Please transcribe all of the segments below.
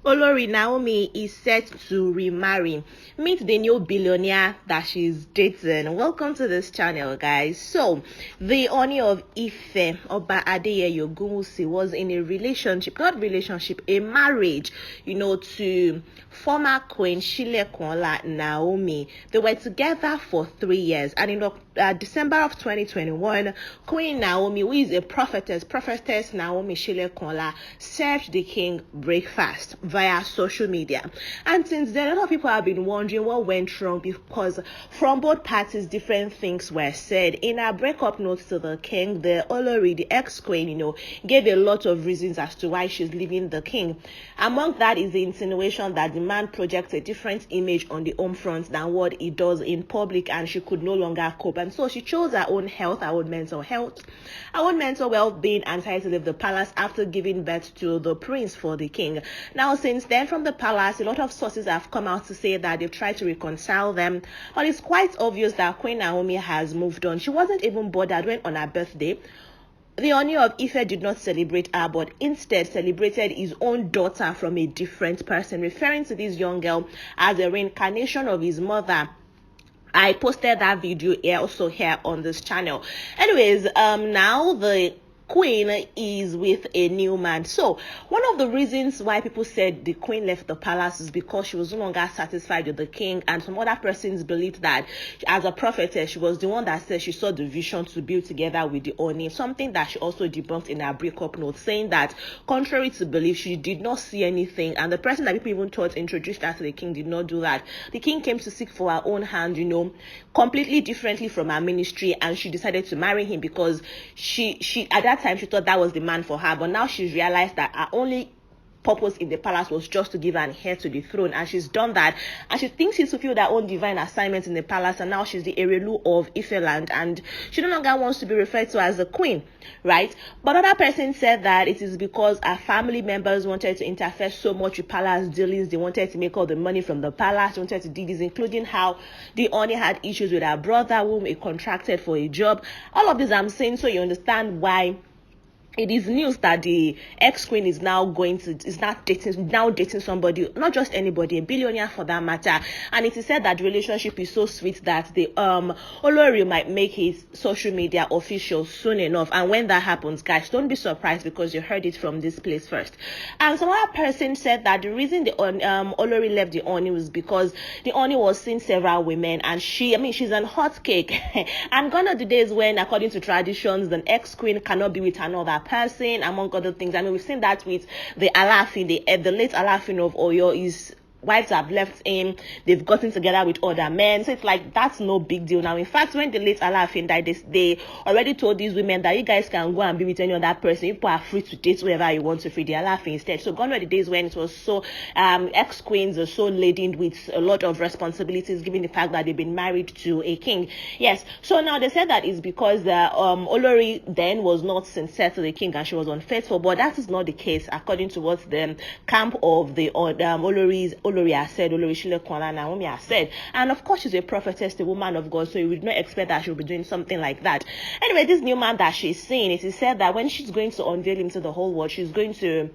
Olori Naomi is set to remarry. Meet the new billionaire that she's dating. Welcome to this channel, guys. So, the Ooni of Ife, Oba Adeyeye Ogunwusi, was in a relationship, not relationship, a marriage, to former Queen Shilekola Naomi. They were together for 3 years, and in December of 2021, Queen Naomi, who is a prophetess Naomi Shilekola, served the king breakfast via social media. And since then, a lot of people have been wondering what went wrong, because from both parties, different things were said. In her breakup notes to the king, the Olori, the ex-queen, gave a lot of reasons as to why she's leaving the king. Among that is the insinuation that the man projects a different image on the home front than what he does in public, and she could no longer cope. And so she chose her own health, her own mental health, her own mental well-being, and decided to leave the palace after giving birth to the prince for the king. Now, since then, from the palace, a lot of sources have come out to say that they've tried to reconcile them, but it's quite obvious that Queen Naomi has moved on. She wasn't even bothered when on her birthday the Ooni of Ife did not celebrate her, but instead celebrated his own daughter from a different person, referring to this young girl as a reincarnation of his mother. I posted that video here on this channel. Anyways, now the queen is with a new man. So one of the reasons why people said the queen left the palace is because she was no longer satisfied with the king, and some other persons believed that as a prophetess, she was the one that said she saw the vision to build together with the Ooni, something that she also debunked in her breakup note, saying that contrary to belief, she did not see anything, and the person that people even thought introduced her to the king did not do that. The king came to seek for her own hand, completely differently from her ministry, and she decided to marry him because she at that time she thought that was the man for her, but now she's realized that her only purpose in the palace was just to give her an heir to the throne, and she's done that, and she thinks she's fulfilled her own divine assignment in the palace, and now she's the Erelu of Ifeland, and she no longer wants to be referred to as a queen, right? But other person said that it is because her family members wanted to interfere so much with palace dealings. They wanted to make all the money from the palace. They wanted to do this, including how the Ooni had issues with her brother, whom he contracted for a job. All of this I'm saying so you understand why it is news that the ex-queen is now dating somebody, not just anybody, a billionaire for that matter. And it is said that the relationship is so sweet that the Olori might make his social media official soon enough. And when that happens, guys, don't be surprised, because you heard it from this place first. And some other person said that the reason the Olori left the Ooni was because the Ooni was seeing several women, and she's an hot cake. And gone are the days when, according to traditions, the ex-queen cannot be with another person, among other things. I mean, we've seen that with the Alaafin, the late Alaafin of Oyo. His wives have left him, they've gotten together with other men, so it's like that's no big deal now. In fact, when the late Alaafin died, they already told these women that you guys can go and be with any other person. You are free to date whoever you want to free the Alaafin instead. So gone were the days when it was so ex-queens are so laden with a lot of responsibilities, given the fact that they've been married to a king. Yes, so now they said that is because the Olori then was not sincere to the king and she was unfaithful, but that is not the case according to what the camp of the Olori has said, Olori Shilekola Naomi has said. And of course, she's a prophetess, the woman of God, so you would not expect that she'll be doing something like that. Anyway, this new man that she's seeing, it is said that when she's going to unveil him to the whole world, she's going to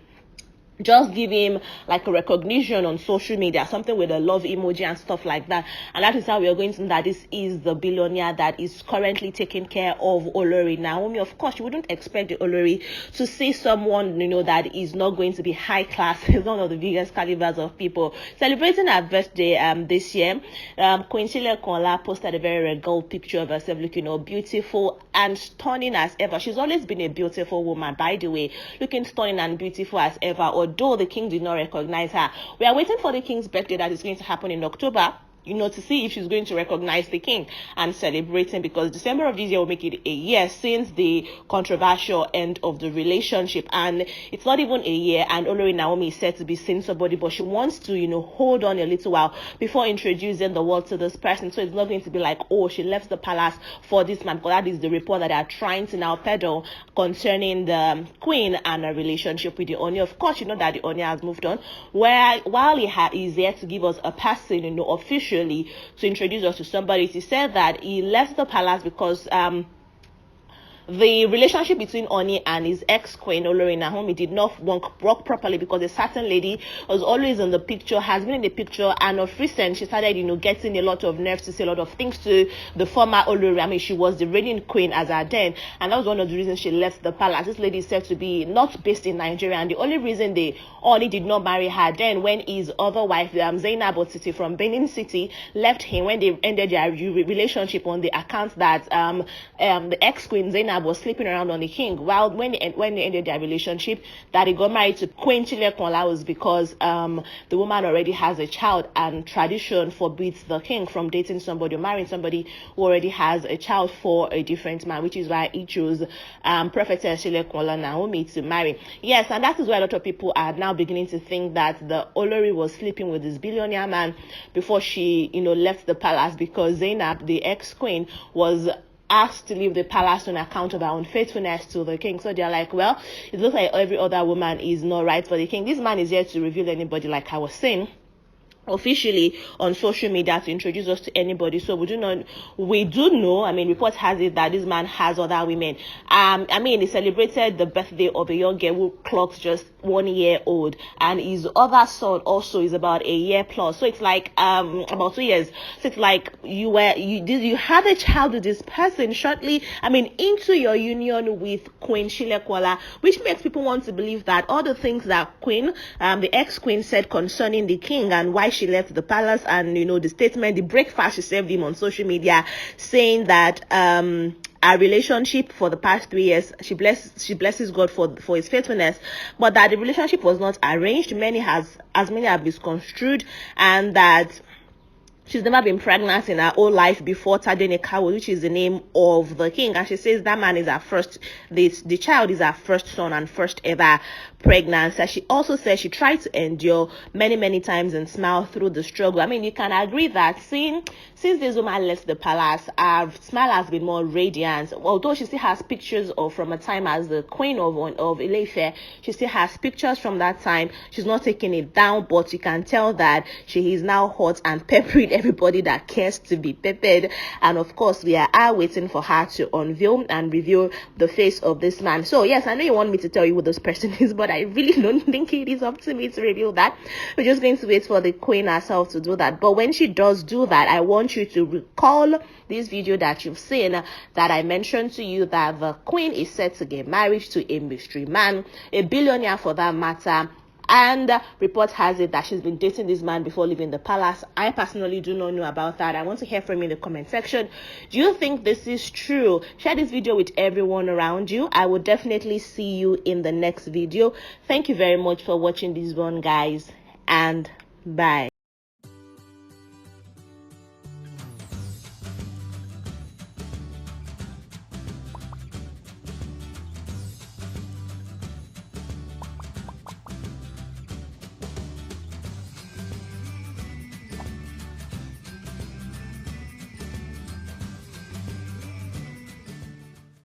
just give him like a recognition on social media, something with a love emoji and stuff like that. And that is how we are going to know that this is the billionaire that is currently taking care of Olori Naomi. Of course, you wouldn't expect the Olori to see someone, that is not going to be high class. Is one of the biggest calibers of people. Celebrating her birthday this year, Queen Shilekola posted a very regal picture of herself looking beautiful and stunning as ever. She's always been a beautiful woman, by the way, looking stunning and beautiful as ever, although the king did not recognize her. We are waiting for the king's birthday that is going to happen in October, to see if she's going to recognize the king and celebrate him, because December of this year will make it a year since the controversial end of the relationship, and it's not even a year, and Olori Naomi is said to be seeing somebody, but she wants to hold on a little while before introducing the world to this person. So it's not going to be like, oh, she left the palace for this man, because that is the report that they are trying to now peddle concerning the queen and her relationship with the Ooni. Of course, that the Ooni has moved on, while he is there to give us a person, official to introduce us to somebody. He said that he left the palace because the relationship between Ooni and his ex-queen Olori Naomi did not work properly, because a certain lady was always in the picture, has been in the picture, and of recent she started, getting a lot of nerves to say a lot of things to the former Olori. I mean, she was the reigning queen as her then, and that was one of the reasons she left the palace. This lady is said to be not based in Nigeria, and the only reason the Ooni did not marry her then, when his other wife, Zainab Otiti from Benin City, left him when they ended their relationship on the account that the ex-queen Zainab was sleeping around on the king. While when they ended their relationship, that he got married to Queen Chilekola was because the woman already has a child, and tradition forbids the king from dating somebody or marrying somebody who already has a child for a different man, which is why he chose Prophetess Chilekola Naomi to marry. Yes, and that is why a lot of people are now beginning to think that the Olori was sleeping with this billionaire man before she left the palace, because Zainab, the ex-queen, was asked to leave the palace on account of her unfaithfulness to the king. So they're like, well, it looks like every other woman is not right for the king. This man is here to reveal anybody, like I was saying, officially on social media, to introduce us to anybody. So we do know, I mean, report has it that this man has other women. I mean, he celebrated the birthday of a young girl who clocks just 1 year old, and his other son also is about a year plus. So it's like about 2 years. So it's like you had a child with this person shortly, I mean, into your union with Queen Chilekola, which makes people want to believe that all the things that the ex-queen said concerning the king and why she left the palace, and the statement, the breakfast she served him on social media, saying that our relationship for the past 3 years, she blesses God for his faithfulness, but that the relationship was not arranged. Many have misconstrued, and that she's never been pregnant in her whole life before Tadenekawo, which is the name of the king. And she says that man is her first, the child is her first son and first ever pregnancy. She also says she tried to endure many times and smile through the struggle. I mean, you can agree that since this woman left the palace, her smile has been more radiant. Although she still has pictures from a time as the queen of Ile-Ife, she still has pictures from that time. She's not taking it down, but you can tell that she is now hot and peppering everybody that cares to be peppered. And of course, we are waiting for her to unveil and reveal the face of this man. So yes, I know you want me to tell you who this person is, but I really don't think it is up to me to reveal that. We're just going to wait for the queen herself to do that. But when she does do that, I want you to recall this video that you've seen, that I mentioned to you that the queen is set to get married to a mystery man, a billionaire for that matter. And report has it that she's been dating this man before leaving the palace. I personally do not know about that. I want to hear from you in the comment section. Do you think this is true? Share this video with everyone around you. I will definitely see you in the next video. Thank you very much for watching this one, guys, and bye.